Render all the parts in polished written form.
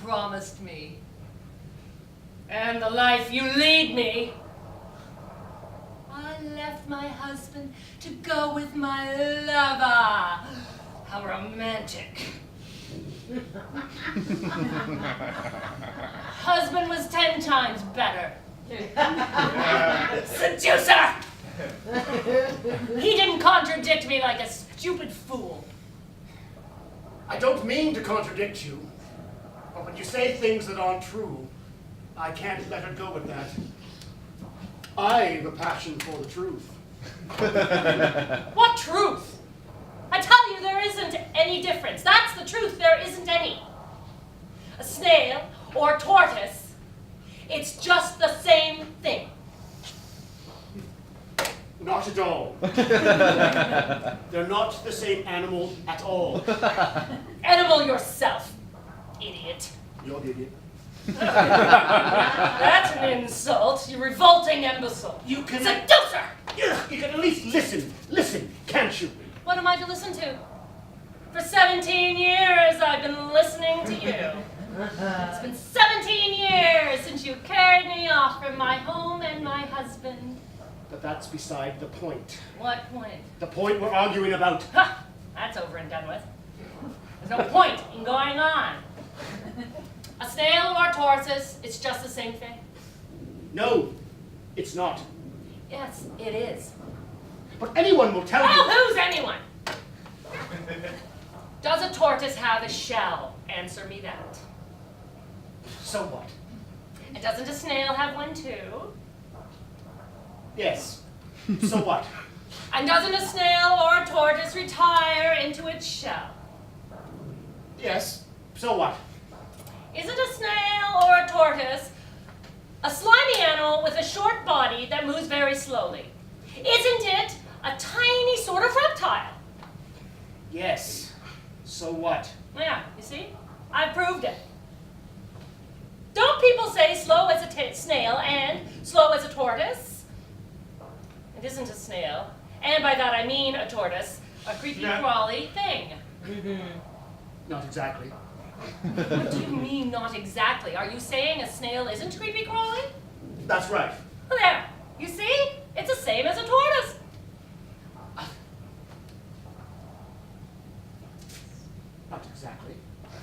Promised me, and the life you lead me. I left my husband to go with my lover. How romantic. Husband was 10 times better. Seducer! He didn't contradict me like a stupid fool. I don't mean to contradict you. But when you say things that aren't true, I can't let her go with that. I've a passion for the truth. What truth? I tell you, there isn't any difference. That's the truth, there isn't any. A snail or a tortoise, it's just the same thing. Not at all. They're not the same animal at all. Animal yourself. Idiot. You're the idiot. That's an insult. You revolting imbecile. You can... Seducer! You can at least listen. Listen, can't you? What am I to listen to? For 17 years I've been listening to you. It's been 17 years since you carried me off from my home and my husband. But that's beside the point. What point? The point we're arguing about. Ha! That's over and done with. There's no point in going on. A snail or a tortoise, it's just the same thing. No, it's not. Yes, it is. But anyone will tell you... Well, who's anyone? Does a tortoise have a shell? Answer me that. So what? And doesn't a snail have one too? Yes. So what? And doesn't a snail or a tortoise retire into its shell? Yes. So what? Isn't a snail or a tortoise a slimy animal with a short body that moves very slowly? Isn't it a tiny sort of reptile? Yes. So what? Yeah, you see? I proved it. Don't people say slow as a snail and slow as a tortoise? It isn't a snail, and by that I mean a tortoise, a creepy crawly thing. Not exactly. What do you mean, not exactly? Are you saying a snail isn't creepy crawly? That's right. Well, there. You see? It's the same as a tortoise. Not exactly.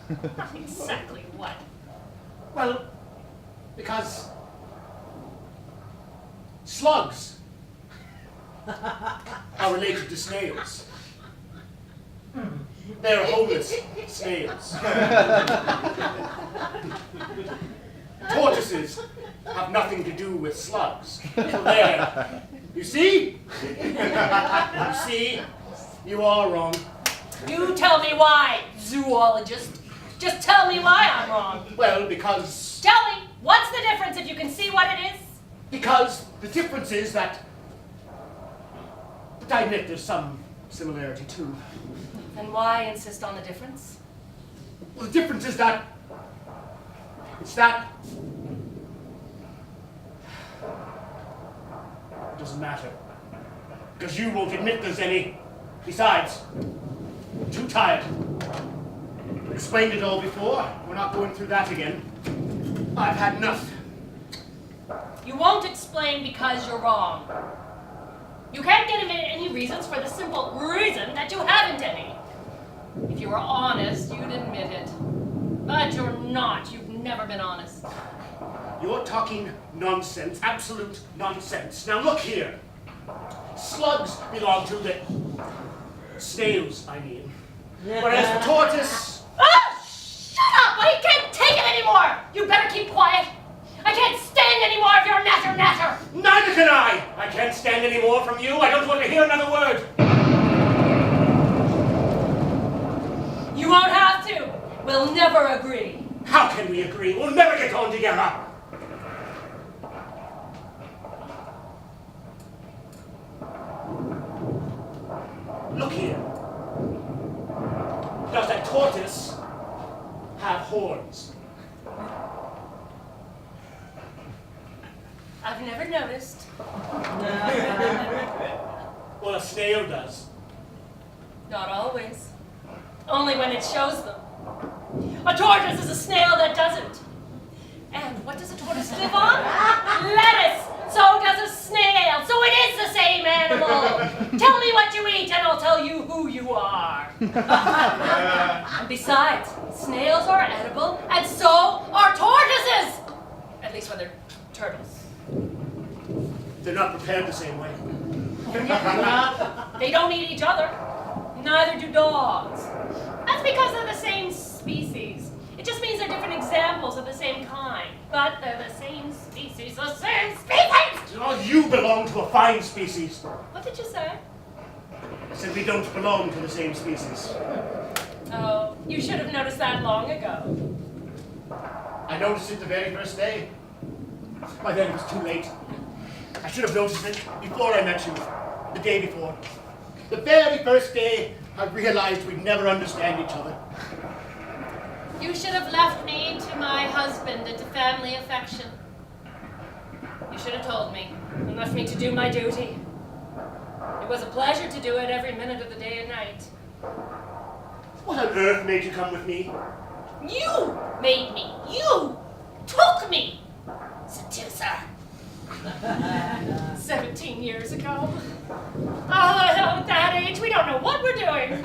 Not exactly what? Well, because slugs are related to snails. They're homeless snails. Tortoises have nothing to do with slugs. So there. You see? You see? You are wrong. You tell me why, zoologist. Just tell me why I'm wrong. Well, because... Tell me, what's the difference if you can see what it is? Because the difference is that... But I admit there's some similarity too. And why insist on the difference? Well, the difference is that... It's that... It doesn't matter. Because you won't admit there's any. Besides, I'm too tired. I explained it all before. We're not going through that again. I've had enough. You won't explain because you're wrong. You can't get any reasons for the simple reason that you haven't any. If you were honest, you'd admit it. But you're not. You've never been honest. You're talking nonsense, absolute nonsense. Now look here. Slugs belong to the... snails, I mean. Whereas the tortoise... Ah! Shut up! I can't take it anymore! You better keep quiet. I can't stand any more of your natter. Neither can I! can't stand any more from you. I don't want to hear another word. You won't have to. We'll never agree. How can we agree? We'll never get on together. Look here. Does that tortoise have horns? I've never noticed. Well, a snail does. Not always. Only when it shows them. A tortoise is a snail that doesn't. And what does a tortoise live on? Lettuce! So does a snail. So it is the same animal. Tell me what you eat and I'll tell you who you are. And besides, snails are edible and so are tortoises. At least when they're turtles. They're not prepared the same way. They don't eat each other. Neither do dogs. That's because they're the same species. It just means they're different examples of the same kind. But they're the same species, the same species! Well, you belong to a fine species. What did you say? I said we don't belong to the same species. Oh, you should have noticed that long ago. I noticed it the very first day. By then it was too late. I should have noticed it before I met you, the day before. The very first day I realized we'd never understand each other. You should have left me to my husband and to family affection. You should have told me and left me to do my duty. It was a pleasure to do it every minute of the day and night. What on earth made you come with me? You made me. You took me. Seducer. 17 years ago. Oh, at that age, we don't know what we're doing.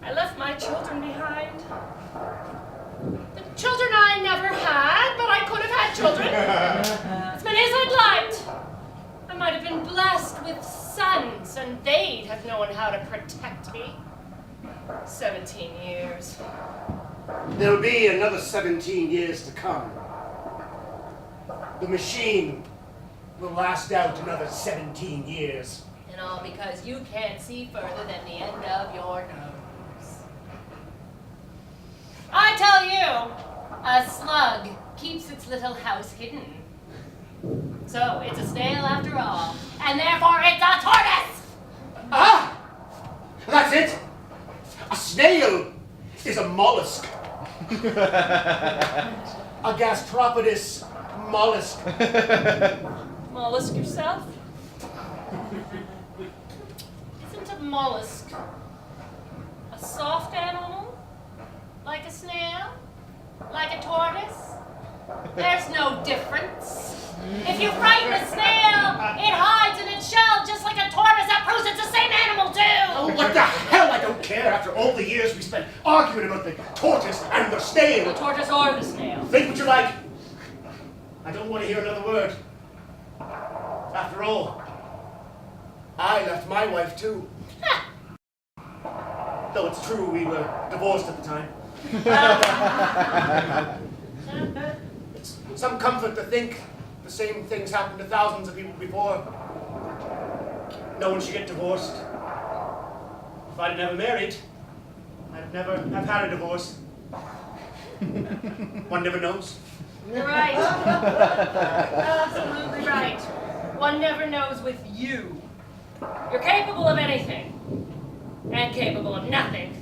I left my children behind. The children I never had, but I could have had children. As many as I'd liked. I might have been blessed with sons, and they'd have known how to protect me. 17 years. There'll be another 17 years to come. The machine will last out another 17 years. And all because you can't see further than the end of your nose. I tell you, a slug keeps its little house hidden. So it's a snail after all, and therefore it's a tortoise! Ah! That's it! A snail is a mollusk. A gastropodous mollusk. Mollusk yourself? Isn't a mollusk a soft animal? Like a snail? Like a tortoise? There's no difference. If you frighten a snail, it hides in its shell just like a tortoise. That proves it's the same animal too! Oh, what the hell? I don't care after all the years we spent arguing about the tortoise and the snail. The tortoise or the snail? Think what you like. I don't want to hear another word. After all, I left my wife too. Though it's true we were divorced at the time. It's some comfort to think the same things happened to thousands of people before. No one should get divorced. If I'd never married, I'd never have had a divorce. One never knows. You're right. Absolutely right. One never knows with you. You're capable of anything. And capable of nothing.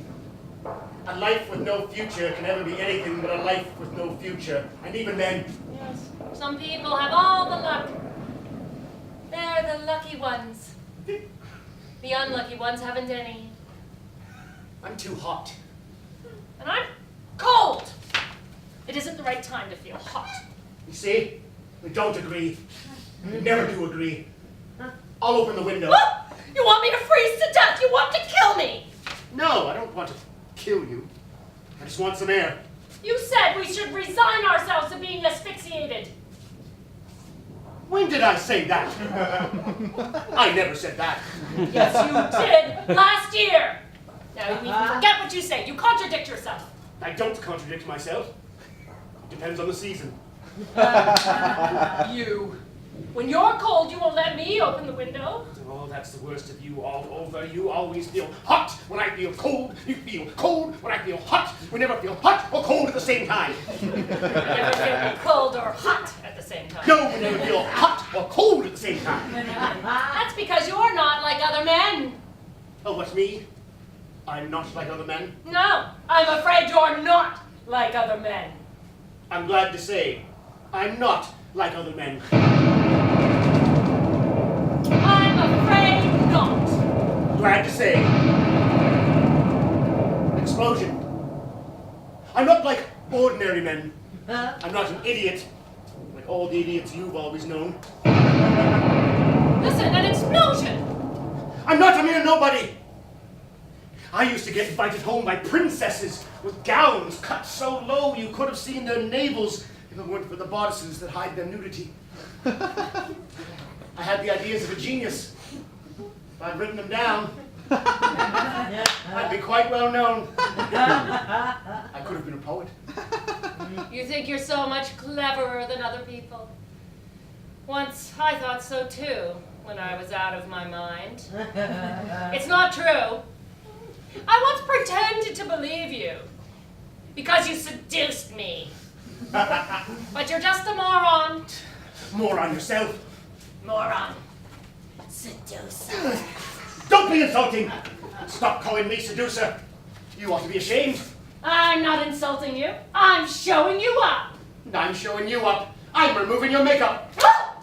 A life with no future can never be anything but a life with no future. And even then... Yes. Some people have all the luck. They're the lucky ones. The unlucky ones haven't any. I'm too hot. And I'm cold. It isn't the right time to feel hot. You see? We don't agree. We never do agree. I'll open the window. What? You want me to freeze to death? You want to kill me? No, I don't want to kill you. I just want some air. You said we should resign ourselves to being asphyxiated. When did I say that? I never said that. Yes, you did. Last year. Now you even forget what you say. You contradict yourself. I don't contradict myself. It depends on the season. You. When you're cold, you won't let me open the window. Oh, that's the worst of you all over. You always feel hot when I feel cold. You feel cold when I feel hot. We never feel hot or cold at the same time. You never feel cold or hot at the same time. No, we never feel hot or cold at the same time. That's because you're not like other men. Oh, what's me? I'm not like other men? No, I'm afraid you're not like other men. I'm glad to say, I'm not like other men. I'm afraid not. Glad to say. Explosion. I'm not like ordinary men. I'm not an idiot, like all the idiots you've always known. Listen, an explosion! I'm not a mere nobody. I used to get invited home by princesses with gowns cut so low you could have seen their navels if it weren't for the bodices that hide their nudity. I had the ideas of a genius. If I'd written them down, I'd be quite well known. I could have been a poet. You think you're so much cleverer than other people. Once I thought so too, when I was out of my mind. It's not true. I once pretended to believe you, because you seduced me. But you're just a moron. Moron yourself. Moron. Seducer. Don't be insulting. Stop calling me seducer. You ought to be ashamed. I'm not insulting you. I'm showing you up. I'm showing you up. I'm removing your makeup.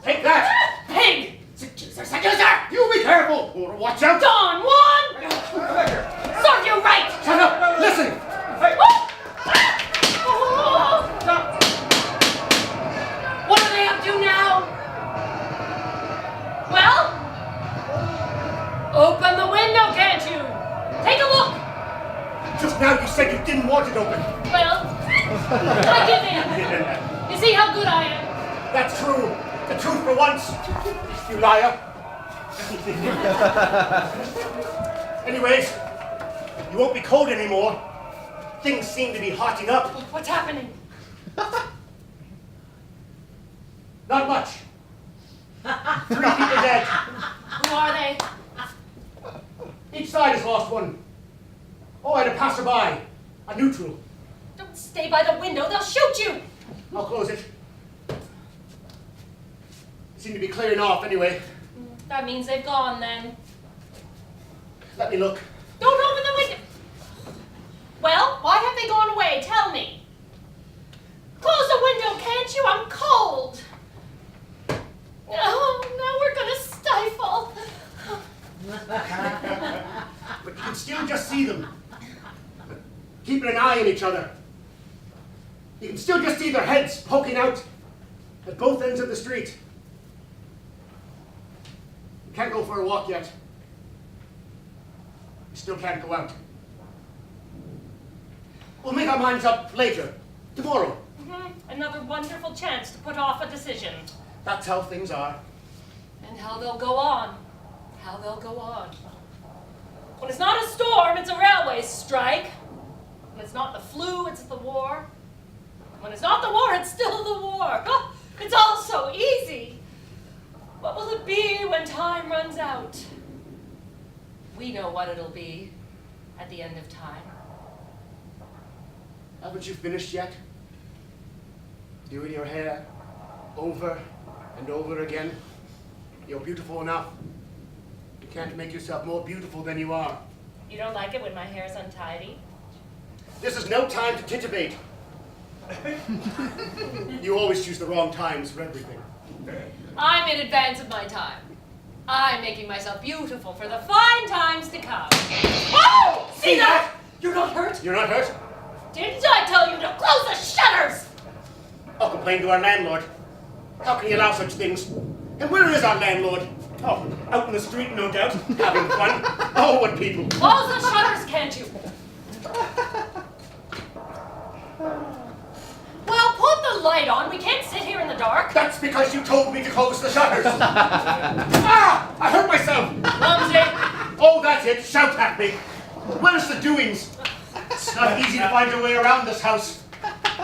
Take that. Pig. Seducer, seducer. You be careful. Or watch out. Don Juan. Serve you right. Shut up. Listen. What are they up to now? Well, open the window, can't you? Take a look. Just now you said you didn't want it open. Well, I give in. You see how good I am? That's true. The truth for once. You liar. Anyways, you won't be cold anymore. Things seem to be hotting up. What's happening? Not much. 3 people dead. Who are they? Each side has lost one. Oh, and a passerby. A neutral. Don't stay by the window. They'll shoot you. I'll close it. They seem to be clearing off anyway. That means they've gone then. Let me look. Don't open the window. Well, why have they gone away? Tell me. Close the window, can't you? I'm cold. Oh, now we're gonna stifle. But you can still just see them. Keeping an eye on each other. You can still just see their heads poking out at both ends of the street. You can't go for a walk yet. You still can't go out. We'll make our minds up later, tomorrow. Another wonderful chance to put off a decision. That's how things are. And how they'll go on. How they'll go on. When it's not a storm, it's a railway strike. When it's not the flu, it's the war. When it's not the war, it's still the war. Oh, it's all so easy. What will it be when time runs out? We know what it'll be at the end of time. Haven't you finished yet? Doing your hair over and over again? You're beautiful enough. You can't make yourself more beautiful than you are. You don't like it when my hair's untidy? This is no time to titubate. You always choose the wrong times for everything. I'm in advance of my time. I'm making myself beautiful for the fine times to come. Oh! See that? You're not hurt? You're not hurt? Didn't I tell you to close the shutters? I'll complain to our landlord. How can he allow such things? And where is our landlord? Oh, out in the street, no doubt, having fun. Oh, what people. Close the shutters, can't you? Well, put the light on. We can't sit here in the dark. That's because you told me to close the shutters. Ah! I hurt myself. Lindsay. Oh, that's it. Shout at me. Where's the doings? It's not easy to find your way around this house.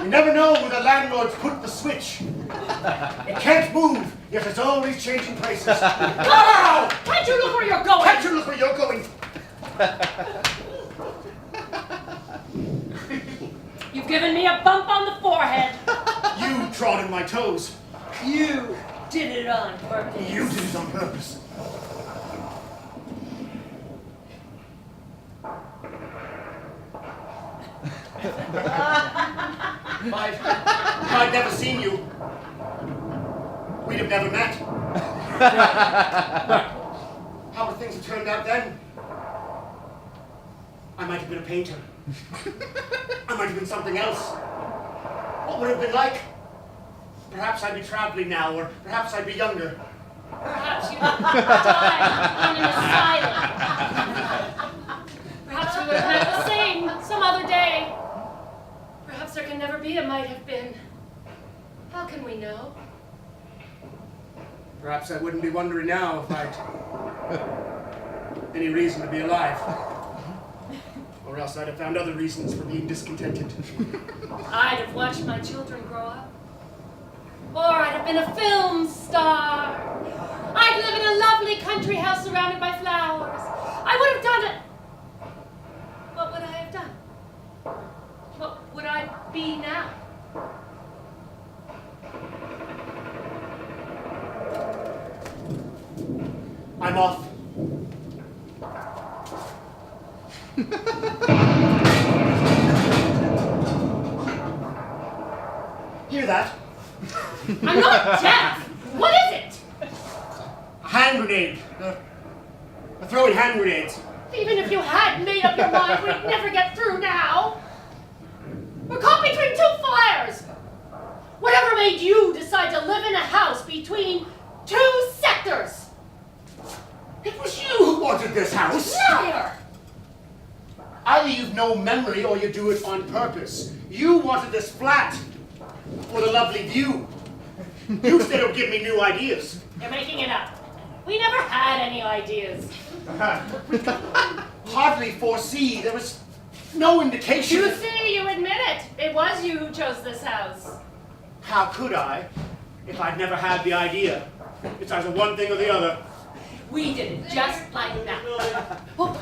You never know where the landlord's put the switch. It can't move, yet it's always changing places. Wow! Can't you look where you're going? Can't you look where you're going? You've given me a bump on the forehead. You trod on my toes. You did it on purpose. You did it on purpose. If I'd never seen you, we'd have never met. How would things have turned out then? I might have been a painter. I might have been something else. What would it have been like? Perhaps I'd be traveling now, or perhaps I'd be younger. Perhaps you'd die in an asylum. Perhaps we would have met the same some other day. Perhaps there can never be a might have been. How can we know? Perhaps I wouldn't be wondering now if I'd any reason to be alive. Or else I'd have found other reasons for being discontented. I'd have watched my children grow up. Or I'd have been a film star. I'd live in a lovely country house surrounded by flowers. I would have done it. What would I have done? What would I be now? I'm off. Hear that? I'm not deaf! What is it? A hand grenade. They're throwing hand grenades. Even if you had made up your mind, we'd never get through now. We're caught between two fires. Whatever made you decide to live in a house between two sectors? It was you who wanted this house. Liar! Either you've no memory or you do it on purpose. You wanted this flat for the lovely view. You said it would give me new ideas. You're making it up. We never had any ideas. Hardly foresee. There was no indication. You see, you admit it. It was you who chose this house. How could I, if I'd never had the idea? It's either one thing or the other. We did it just like that. Oh,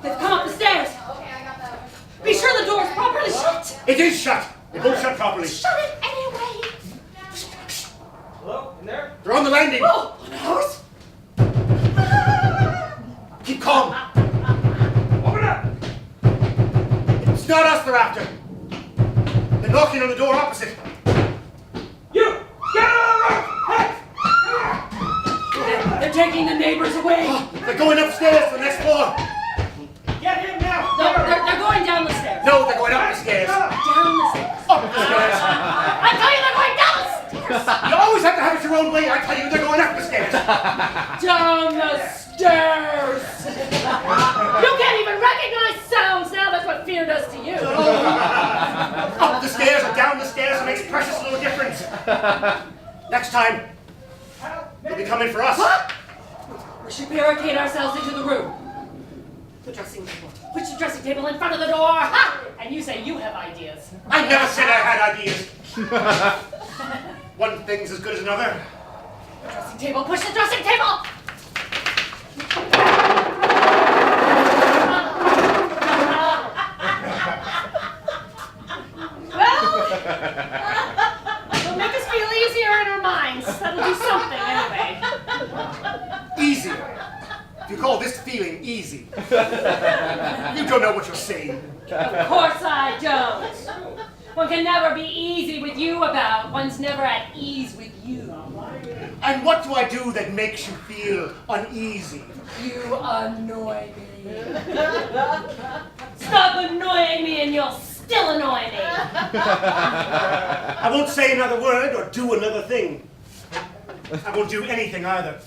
they've come up the stairs. Okay, I got that. Be sure the door's properly shut. It is shut. It won't shut properly. Shut it anyway. Hello? In there? They're on the landing. Oh, on the house? Keep calm. Open up! It's not us they're after. They're knocking on the door opposite. You! Get out of the room! Hey! They're taking the neighbors away. They're going upstairs to the next floor. Get him now! No, they're going down the stairs. No, they're going up the stairs. Down the stairs. Up the stairs. I tell you, they're going down the stairs. You always have to have it your own way. I tell you, they're going up the stairs. Down the stairs. You can't even recognize sounds now. That's what fear does to you. Up the stairs or down the stairs, it makes precious little difference. Next time, you'll be coming for us. What? We should barricade ourselves into the room. The dressing table. Put your dressing table in front of the door. Ha! And you say you have ideas. I never said I had ideas. One thing's as good as another. The dressing table. Push the dressing table. Well, it'll make us feel easier in our minds. That'll do something anyway. Easier. If you call this feeling easy, you don't know what you're saying. Of course I don't. One can never be easy with you about. One's never at ease with you. And what do I do that makes you feel uneasy? You annoy me. Stop annoying me and you'll still annoy me. I won't say another word or do another thing. I won't do anything either.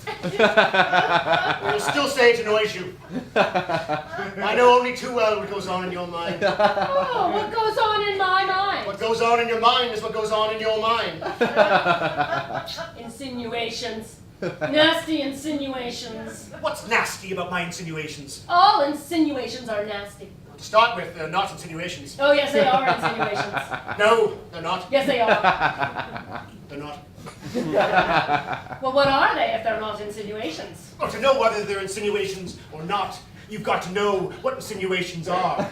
You'll still say it annoys you. I know only too well what goes on in your mind. Oh, what goes on in my mind? What goes on in your mind is what goes on in your mind. Insinuations. Nasty insinuations. What's nasty about my insinuations? All insinuations are nasty. To start with, they're not insinuations. Oh, yes, they are insinuations. No, they're not. Yes, they are. They're not. Well, what are they if they're not insinuations? Well, to know whether they're insinuations or not, you've got to know what insinuations are.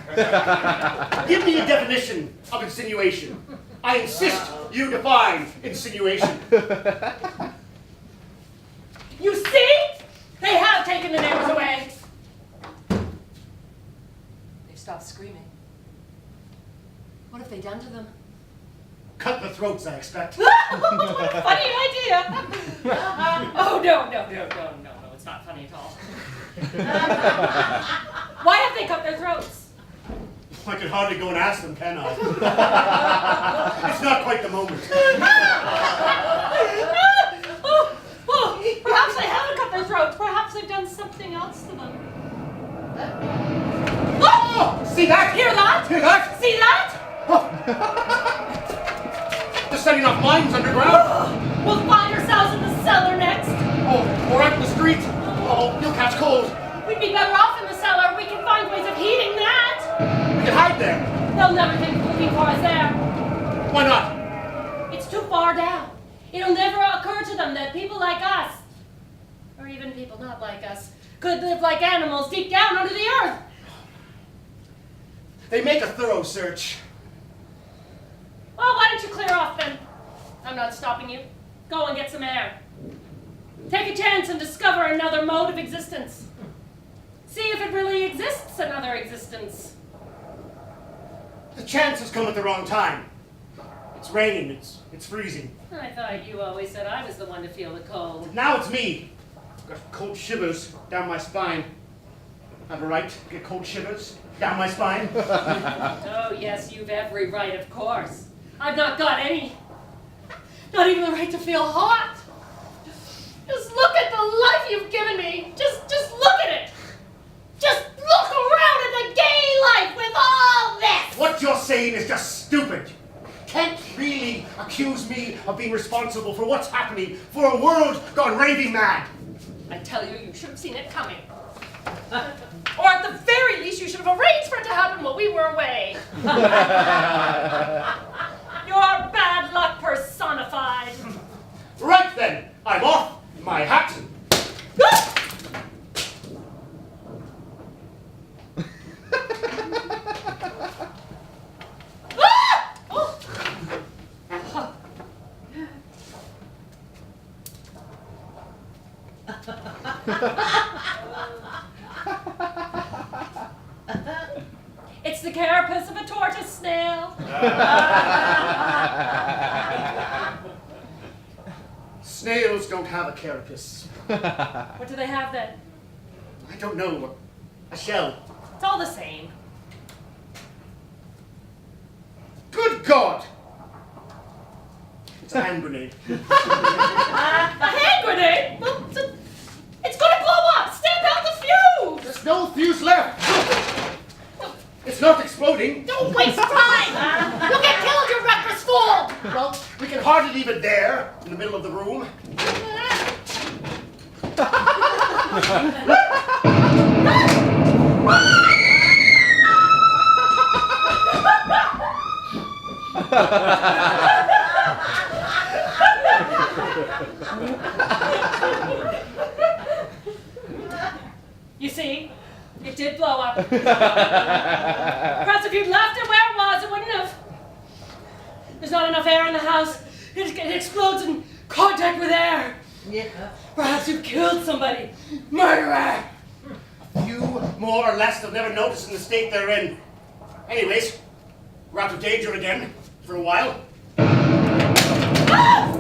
Give me a definition of insinuation. I insist you define insinuation. You see? They have taken the neighbors away. They've stopped screaming. What have they done to them? Cut the throats, I expect. What a funny idea. Oh, no, it's not funny at all. Why have they cut their throats? I could hardly go and ask them, can I? It's not quite the moment. Well, perhaps they haven't cut their throats. Perhaps they've done something else to them. Oh! See that? Hear that? Hear that? See that? Oh. They're setting off mines underground. We'll find ourselves in the cellar next. Oh, or out in the street. Oh, you'll catch cold. We'd be better off in the cellar. We can find ways of heating that. We can hide there. They'll never think of looking for us there. Why not? It's too far down. It'll never occur to them that people like us, or even people not like us, could live like animals deep down under the earth. They make a thorough search. Well, why don't you clear off then? I'm not stopping you. Go and get some air. Take a chance and discover another mode of existence. See if it really exists, another existence. The chance has come at the wrong time. It's raining, it's freezing. I thought you always said I was the one to feel the cold. Now it's me. I've got cold shivers down my spine. I have a right to get cold shivers down my spine. Oh, yes, you've every right, of course. I've not got any. Not even the right to feel hot. Just look at the life you've given me. Just look at it. Just look around at the gay life with all this. What you're saying is just stupid. Can't really accuse me of being responsible for what's happening for a world gone raving mad. I tell you, you should have seen it coming. Or at the very least, you should have arranged for it to happen while we were away. You're bad luck personified. Right then, I'm off. My hat. It's the carapace of a tortoise snail. Snails don't have a carapace. What do they have then? I don't know. A shell. It's all the same. Good God! It's a hand grenade. A hand grenade? Well, it's gonna blow up! Stamp out the fuse! There's no fuse left! It's not exploding! Don't waste time! You'll get killed, you reckless fool! Well, we can hardly leave it there, in the middle of the room. You see, it did blow up. Perhaps if you'd left it where it was, it wouldn't have. There's not enough air in the house. It explodes in contact with air. Yeah. Perhaps you killed somebody. Murderer! A few more or less they'll never notice in the state they're in. Anyways, we're out of danger again, for a while. Ah!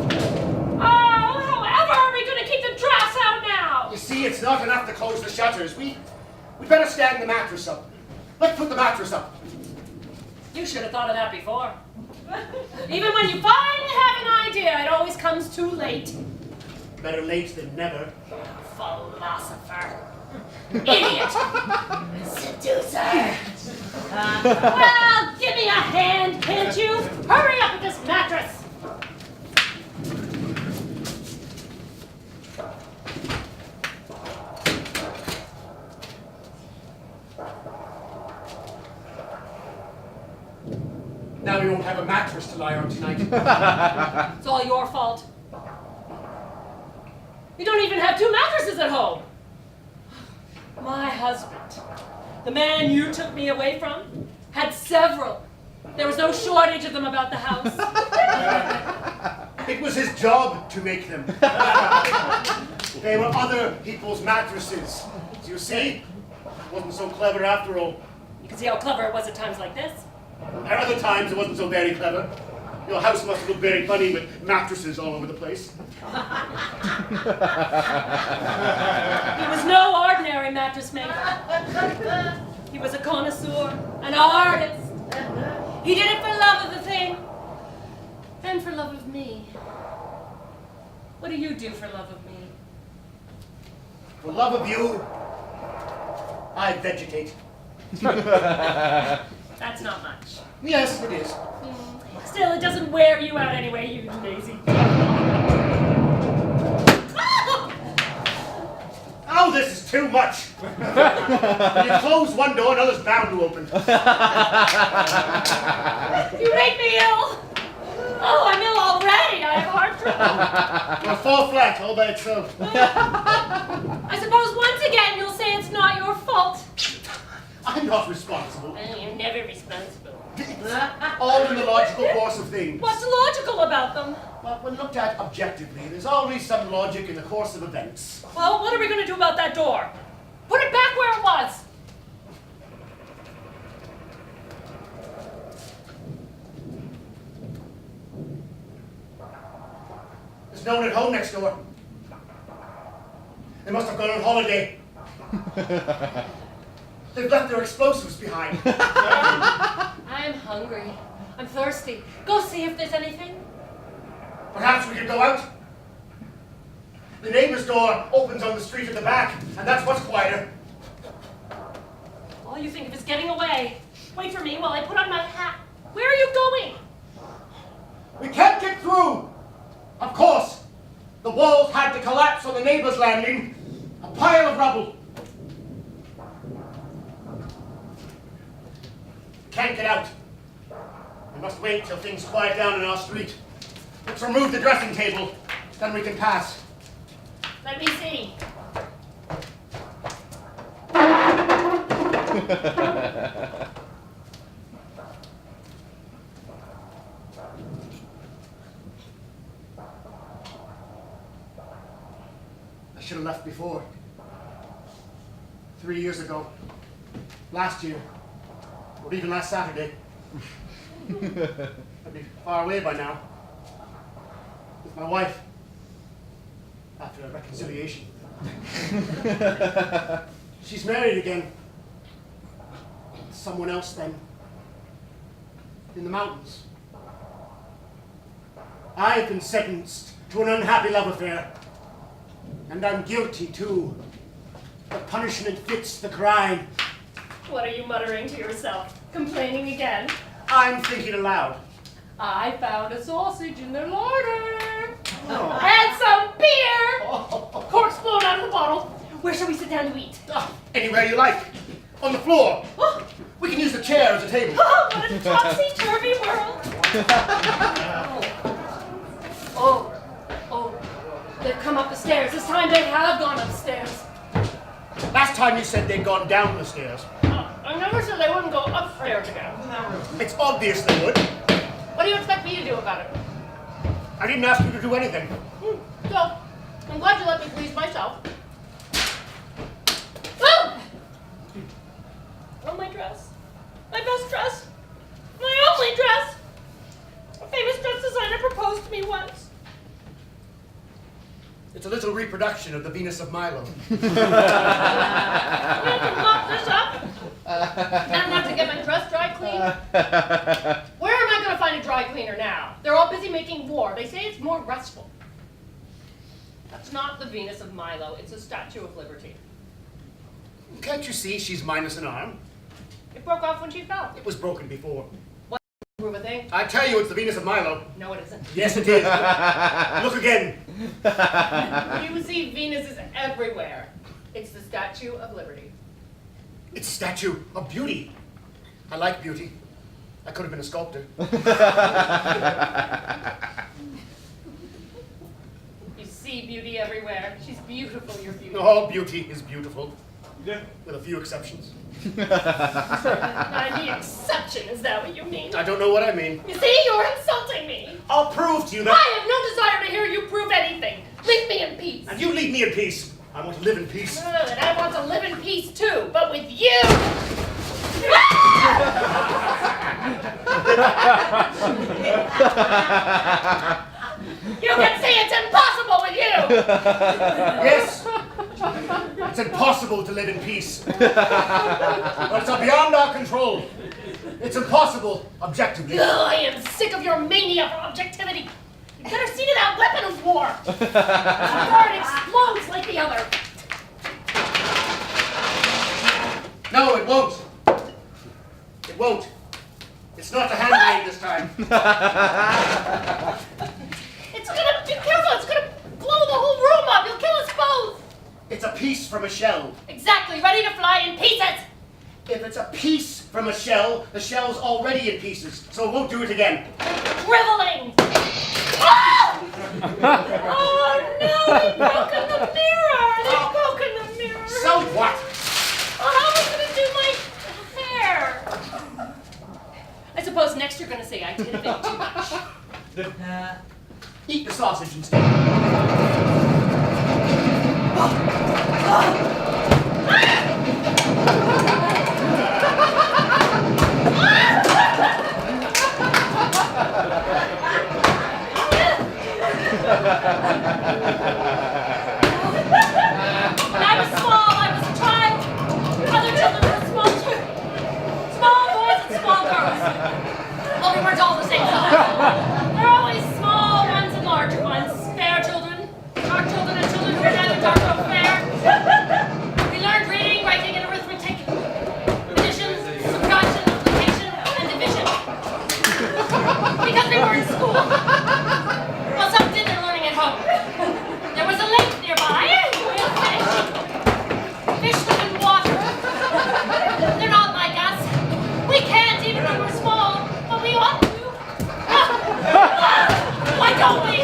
Oh, however are we going to keep the drafts out now? You see, it's not enough to close the shutters. We'd better stand the mattress up. Let's put the mattress up. You should have thought of that before. Even when you finally have an idea, it always comes too late. Better late than never. Philosopher. Idiot. Seducer. Well, give me a hand, can't you? Hurry up with this mattress. Now we won't have a mattress to lie on tonight. It's all your fault. You don't even have 2 mattresses at home. My husband, the man you took me away from, had several. There was no shortage of them about the house. It was his job to make them. They were other people's mattresses. So you see, it wasn't so clever after all. You can see how clever it was at times like this. At other times, it wasn't so very clever. Your house must have looked very funny with mattresses all over the place. He was no ordinary mattress maker. He was a connoisseur, an artist. He did it for love of the thing, and for love of me. What do you do for love of me? For love of you, I vegetate. That's not much. Yes, it is. Still, it doesn't wear you out anyway, you lazy. Oh, this is too much. When you close one door, another's bound to open. You make me ill. Oh, I'm ill already. I have heart trouble. You're fall flat all by itself. I suppose once again you'll say it's not your fault. I'm not responsible. You're never responsible. All in the logical course of things. What's logical about them? Well, when looked at objectively, there's always some logic in the course of events. Well, what are we going to do about that door? Put it back where it was. There's no one at home next door. They must have gone on holiday. They've left their explosives behind. I'm hungry. I'm thirsty. Go see if there's anything. Perhaps we could go out. The neighbor's door opens on the street at the back, and that's what's quieter. All you think of is getting away. Wait for me while I put on my hat. Where are you going? We can't get through. Of course, the walls had to collapse on the neighbor's landing. A pile of rubble. Can't get out. We must wait till things quiet down in our street. Let's remove the dressing table, then we can pass. Let me see. I should have left before. 3 years ago. Last year. Or even last Saturday. I'd be far away by now. With my wife. After a reconciliation. She's married again. Someone else then. In the mountains. I've been sentenced to an unhappy love affair. And I'm guilty too. The punishment fits the crime. What are you muttering to yourself? Complaining again? I'm thinking aloud. I found a sausage in the larder. Oh. And some beer! Corks blown out of the bottle. Where shall we sit down to eat? Anywhere you like. On the floor. Oh, We can use the chair as a table. what a topsy-turvy world. Oh, they've come up the stairs. This time they have gone upstairs. Last time you said they'd gone down the stairs. I never said they wouldn't go upstairs again. It's obvious they would. What do you expect me to do about it? I didn't ask you to do anything. So, I'm glad you let me please myself. Oh! Oh, my dress. My best dress. My only dress. A famous dress designer proposed to me once. It's a little reproduction of the Venus of Milo. You can lock this up. And I'm not to get my dress dry cleaned. Where am I going to find a dry cleaner now? They're all busy making war. They say it's more restful. That's not the Venus of Milo. It's a Statue of Liberty. Can't you see she's minus an arm? It broke off when she fell. It was broken before. What prove a thing? I tell you, it's the Venus of Milo. No, it isn't. Yes, it is. Look again. You see Venuses everywhere. It's the Statue of Liberty. It's a statue of beauty. I like beauty. I could have been a sculptor. You see beauty everywhere. She's beautiful, your beauty. All beauty is beautiful. Yeah. With a few exceptions. I'm the exception, is that what you mean? I don't know what I mean. You see, you're insulting me. I'll prove to you that... I have no desire to hear you prove anything. Leave me in peace. And you leave me in peace. I want to live in peace. And I want to live in peace too, but with you. You can see it's impossible with you. Yes. It's impossible to live in peace. But it's beyond our control. It's impossible, objectively. Ugh, I am sick of your mania for objectivity. You better see to that weapon of war. Before it explodes like the other. No, it won't. It won't. It's not a hand grenade this time. It's gonna, be careful, it's gonna blow the whole room up. You'll kill us both. It's a piece from a shell. Exactly, ready to fly in pieces. If it's a piece from a shell, the shell's already in pieces, so it won't do it again. Driveling. Oh! Oh no, they've broken the mirror. They've broken the mirror. So what? Oh, how am I gonna do my hair? I suppose next you're gonna say I did a bit too much. Eat the sausage instead. I was small, I was a child. Other children were small too. Small boys and small girls. Well, we weren't all the same size. There are always small ones and larger ones. Fair children, dark children, and children who are neither dark nor fair. We learned reading, writing, and arithmetic. Addition, subtraction, multiplication, and division. Because we were in school. Well, some did their learning at home. There was a lake nearby. We had fish. Fish live in water. They're not like us. We can't even when we're small, but we ought to. Why don't we?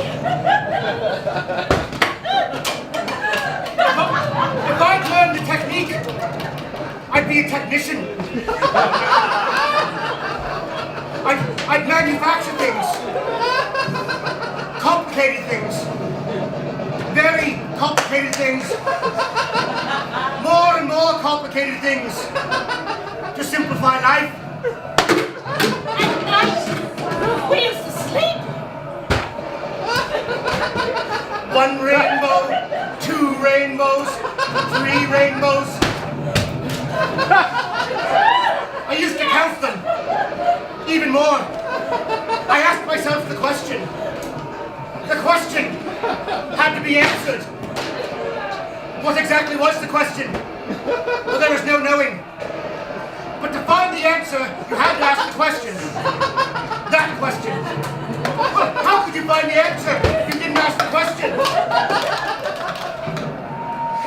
If I'd learned the technique, I'd be a technician. I'd manufacture things. Complicated things. Very complicated things. More and more complicated things. To simplify life. At night, we used to sleep. One rainbow, two rainbows, three rainbows. I used to count them. Even more. I asked myself the question. The question had to be answered. What exactly was the question? Well, there was no knowing. But to find the answer, you had to ask the question. That question. Well, how could you find the answer if you didn't ask the question?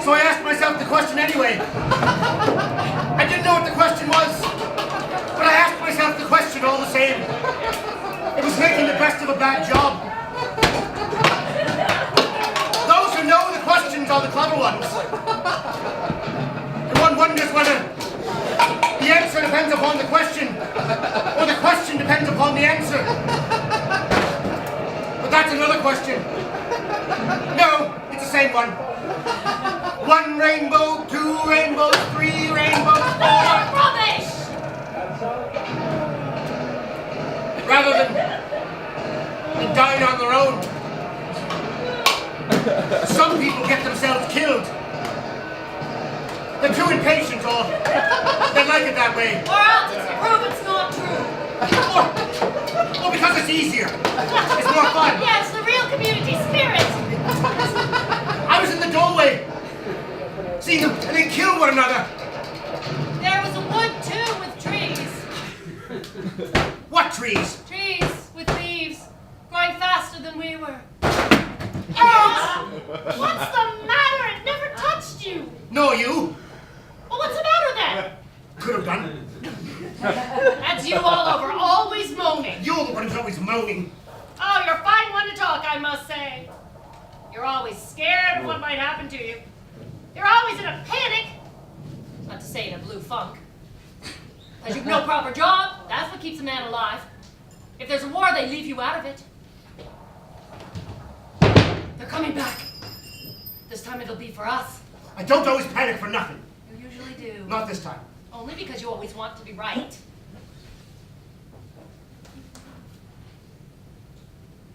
So I asked myself the question anyway. I didn't know what the question was, but I asked myself the question all the same. It was making the best of a bad job. Those who know the questions are the clever ones. And one wonders whether the answer depends upon the question, or the question depends upon the answer. But that's another question. No, it's the same one. One rainbow, two rainbows, three rainbows, four. Rubbish! Rather than dying on their own. Some people get themselves killed. They're too impatient, or they like it that way. Or else it's to prove it's not true. Or because it's easier. It's more fun. Yes, the real community spirit. I was in the doorway, seeing them, and they kill one another. There was a wood too with trees. What trees? Trees with leaves growing faster than we were. Oh! What's the matter? It never touched you. No, you. Well, what's the matter then? Could have done. That's you all over. All we moving. Oh, you're a fine one to talk, I must say. You're always scared of what might happen to you. You're always in a panic. Not to say in a blue funk. Because you've no proper job, that's what keeps a man alive. If there's a war, they leave you out of it. They're coming back. This time it'll be for us. I don't always panic for nothing. You usually do. Not this time. Only because you always want to be right.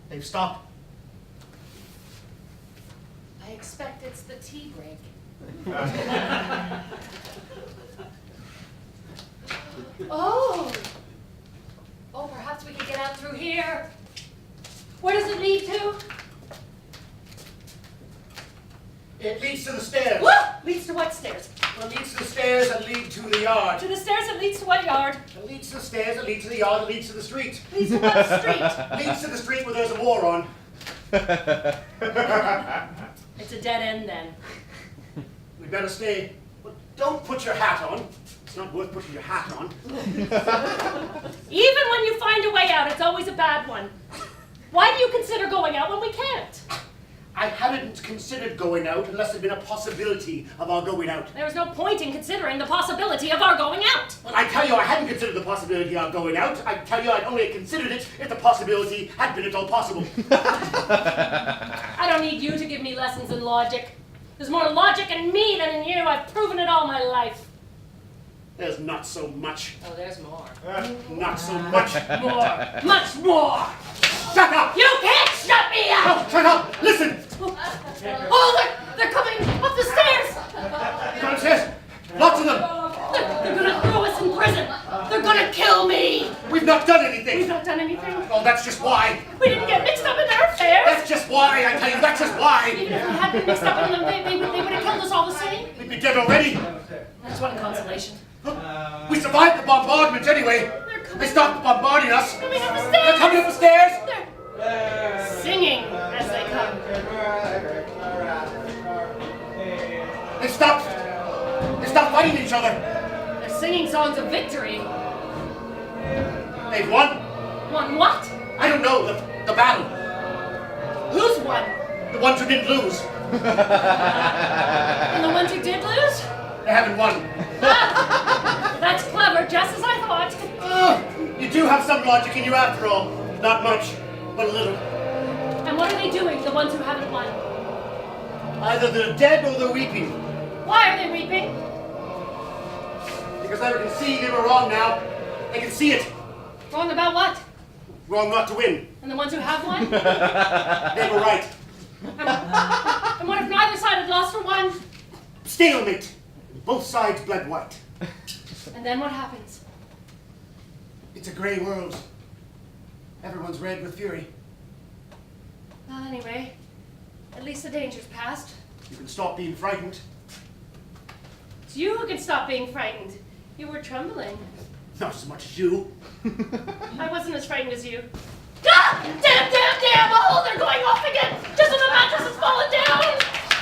They've stopped. I expect it's the tea break. Oh! Oh, perhaps we could get out through here. Where does it lead to? It leads to the stairs. What? Leads to what stairs? Well, it leads to the stairs that lead to the yard. To the stairs that leads to what yard? It leads to the stairs that lead to the yard that leads to the street. Leads to what street? Leads to the street where there's a war on. It's a dead end then. We better stay. Well, don't put your hat on. It's not worth putting your hat on. Even when you find a way out, it's always a bad one. Why do you consider going out when we can't? I hadn't considered going out unless there'd been a possibility of our going out. There was no point in considering the possibility of our going out. Well, I tell you, I hadn't considered the possibility of going out. I tell you, I'd only considered it if the possibility had been at all possible. I don't need you to give me lessons in logic. There's more logic in me than in you. I've proven it all my life. There's not so much. Oh, there's more. Not so much. More. Much more. Shut up! You can't shut me up! No, shut up! Listen! Oh, they're coming up the stairs! Downstairs! Lots of them! They're gonna throw us in prison! They're gonna kill me! We've not done anything! We've not done anything. Oh, that's just why! We didn't get mixed up in their affairs! That's just why, I tell you, that's just why! Even if we had been mixed up in them, they would have killed us all the same. We'd be dead already! That's one consolation. We survived the bombardment anyway! They stopped bombarding us! Coming up the stairs! They're coming up the stairs! They're singing as they come. They stopped fighting each other! They're singing songs of victory. They've won! Won what? I don't know, the battle. Who's won? The ones who didn't lose. And the ones who did lose? They haven't won. That's clever, just as I thought. You do have some logic in you after all. Not much, but a little. And what are they doing, the ones who haven't won? Either they're dead or they're weeping. Why are they weeping? Because they can see they were wrong now. They can see it. Wrong about what? Wrong not to win. And the ones who have won? They were right. And what if neither side had lost for one? Stalemate. Both sides bled white. And then what happens? It's a grey world. Everyone's red with fury. Well, anyway, at least the danger's past. You can stop being frightened. It's you who can stop being frightened. You were trembling. Not as much as you. I wasn't as frightened as you. Ah! Damn! Oh, they're going off again! Just as the mattress has fallen down!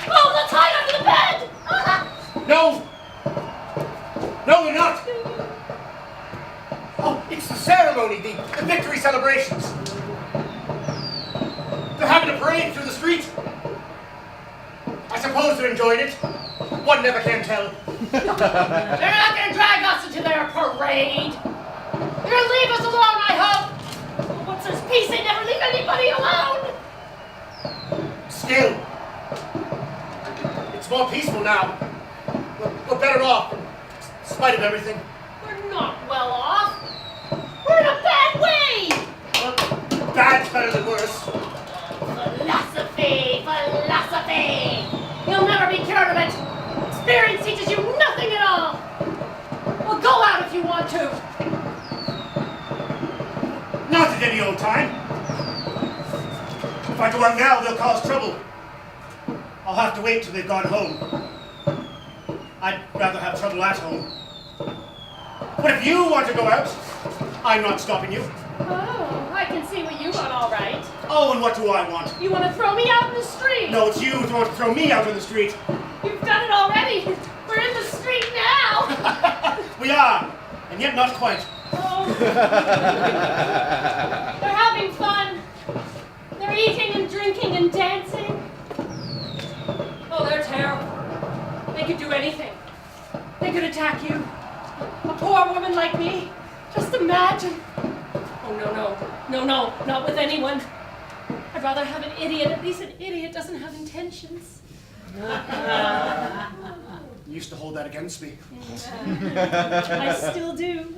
Oh, let's hide under the bed! Ah! No! No, they're not! Oh, it's the ceremony, the victory celebrations. They're having a parade through the street. I suppose they're enjoying it. One never can tell. They're not going to drag us into their parade. They're going to leave us alone, I hope. Once there's peace, they never leave anybody alone. Still, it's more peaceful now. We're better off, in spite of everything. We're not well off. We're in a bad way. Well, bad's better than worse. Philosophy. You'll never be cured of it. Experience teaches you nothing at all. Well, go out if you want to. Not at any old time. If I go out now, they'll cause trouble. I'll have to wait till they've gone home. I'd rather have trouble at home. But if you want to go out, I'm not stopping you. Oh, I can see what you want, all right. Oh, and what do I want? You want to throw me out in the street? No, it's you who want to throw me out in the street. You've done it already. We're in the street now. We are, and yet not quite. Oh. They're having fun. They're eating and drinking and dancing. Oh, they're terrible. They could do anything. They could attack you. A poor woman like me. Just imagine. Oh, no, not with anyone. I'd rather have an idiot. At least an idiot doesn't have intentions. You used to hold that against me. I still do.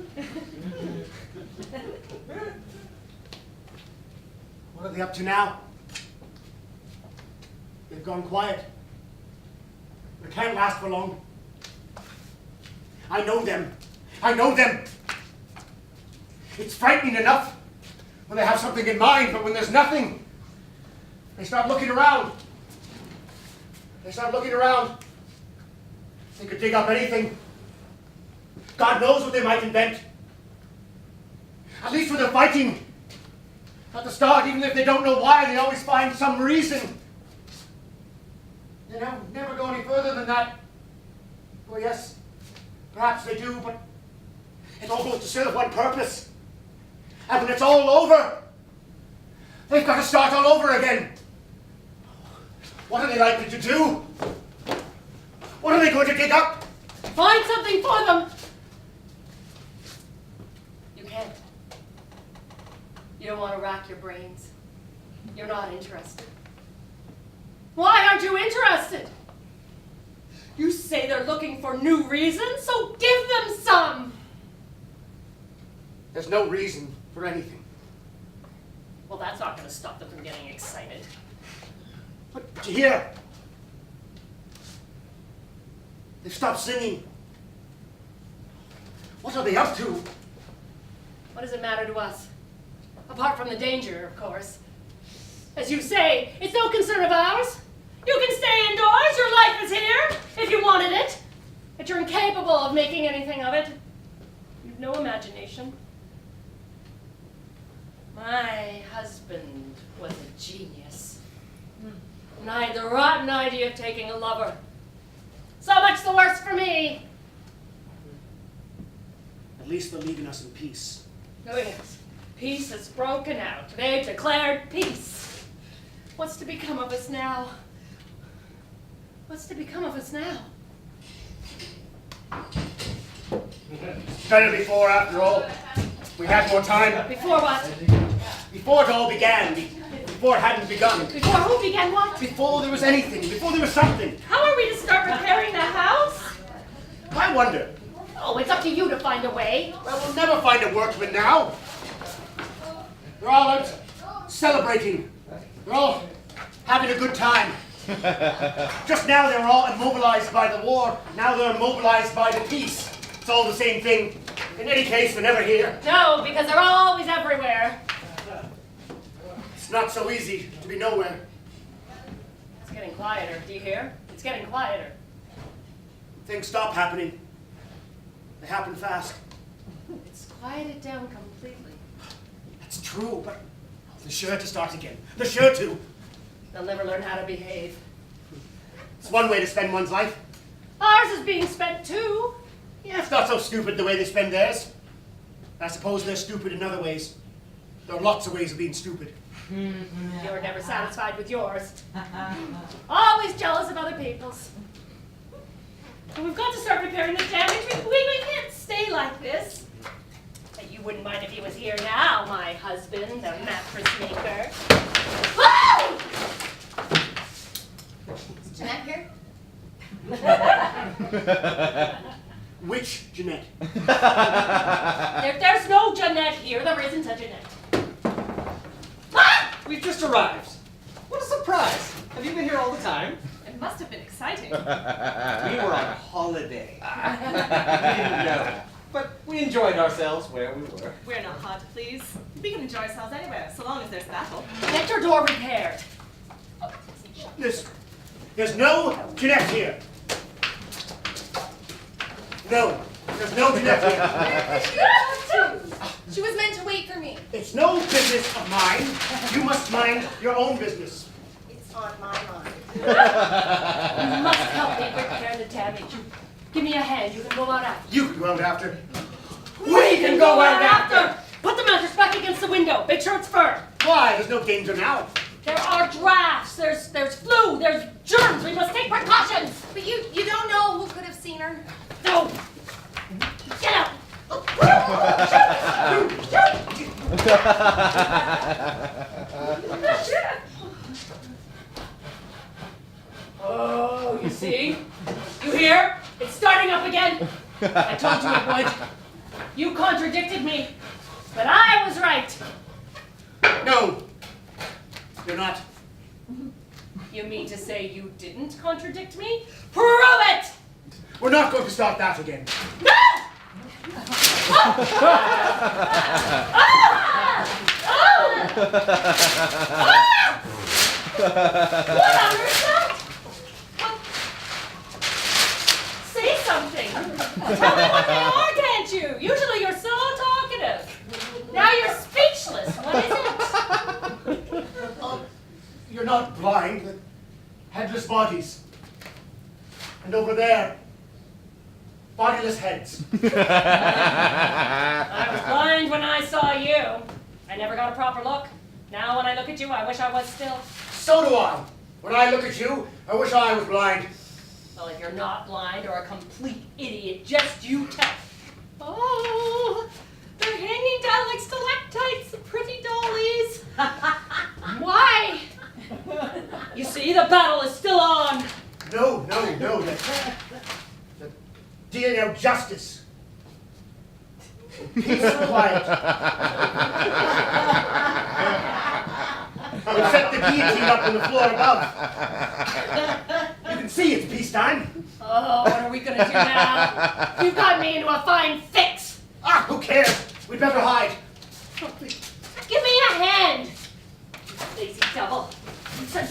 What are they up to now? They've gone quiet. It can't last for long. I know them. I know them. It's frightening enough when they have something in mind, but when there's nothing, they start looking around. They start looking around. They could dig up anything. God knows what they might invent. At least when they're fighting, at the start, even if they don't know why, they always find some reason. They never go any further than that. Well, yes, perhaps they do, but it all goes to serve one purpose. And when it's all over, they've got to start all over again. What are they likely to do? What are they going to dig up? Find something for them. You can't. You don't want to rack your brains. You're not interested. Why aren't you interested? You say they're looking for new reasons, so give them some. There's no reason for anything. Well, that's not going to stop them from getting excited. But do you hear? They've stopped singing. What are they up to? What does it matter to us? Apart from the danger, of course. As you say, it's no concern of ours. You can stay indoors, your life is here, if you wanted it. But you're incapable of making anything of it. You've no imagination. My husband was a genius. And I had the rotten idea of taking a lover. So much the worse for me. At least they're leaving us in peace. Oh yes, peace has broken out. They've declared peace. What's to become of us now? What's to become of us now? Better before, after all. We had more time. Before what? Before it all began. Before it hadn't begun. Before who began what? Before there was anything. Before there was something. How are we to start repairing the house? I wonder. Oh, it's up to you to find a way. Well, we'll never find a workman now. They're all out celebrating. They're all having a good time. Just now they were all immobilized by the war. Now they're immobilized by the peace. It's all the same thing. In any case, they're never here. No, because they're always everywhere. It's not so easy to be nowhere. It's getting quieter. Do you hear? It's getting quieter. Things stop happening. They happen fast. It's quieted down completely. That's true, but they're sure to start again. They're sure to. They'll never learn how to behave. It's one way to spend one's life. Ours is being spent too. Yeah, it's not so stupid the way they spend theirs. I suppose they're stupid in other ways. There are lots of ways of being stupid. You're never satisfied with yours. Always jealous of other people's. And we've got to start repairing the damage. We can't stay like this. But you wouldn't mind if he was here now, my husband, the mattress maker. Whoa! Is Jeanette here? Which Jeanette? There's no Jeanette here. There isn't a Jeanette. Ah! We've just arrived. What a surprise. Have you been here all the time? It must have been exciting. We were on holiday. We didn't know. But we enjoyed ourselves where we were. We're not hard to please. We can enjoy ourselves anywhere, so long as there's battle. Get your door repaired. There's no Jeanette here. No, there's no Jeanette here. She was meant to wait for me. It's no business of mine. You must mind your own business. It's on my mind. You must help me repair the damage. Give me a hand. You can go out after. You can go out after. We can go where after. Put the mattress back against the window. Make sure it's firm. Why? There's no danger now. There are drafts. There's flu. There's germs. We must take precautions. But you don't know who could have seen her. No. Get out. Oh, you see? You hear? It's starting up again. I told you it would. You contradicted me, but I was right. No. You're not. You mean to say you didn't contradict me? Prove it! We're not going to start that again. No! Ah! Oh! Ah! What on earth is that? What? Say something. Tell me what they are, can't you? Usually you're so talkative. Now you're speechless. What is it? You're not blind. Headless bodies. And over there, bodiless heads. I was blind when I saw you. I never got a proper look. Now when I look at you, I wish I was still. So do I. When I look at you, I wish I was blind. Well, if you're not blind or a complete idiot, just you tell. Oh, they're hanging down like stalactites, the pretty dollies. Why? You see, the battle is still on. No. The dealing out justice. Peace and quiet. We'll set the guillotine up on the floor above. You can see it's peacetime. Oh, what are we gonna do now? You've got me into a fine fix. Ah, who cares? We'd better hide. Give me a hand. You lazy devil. You said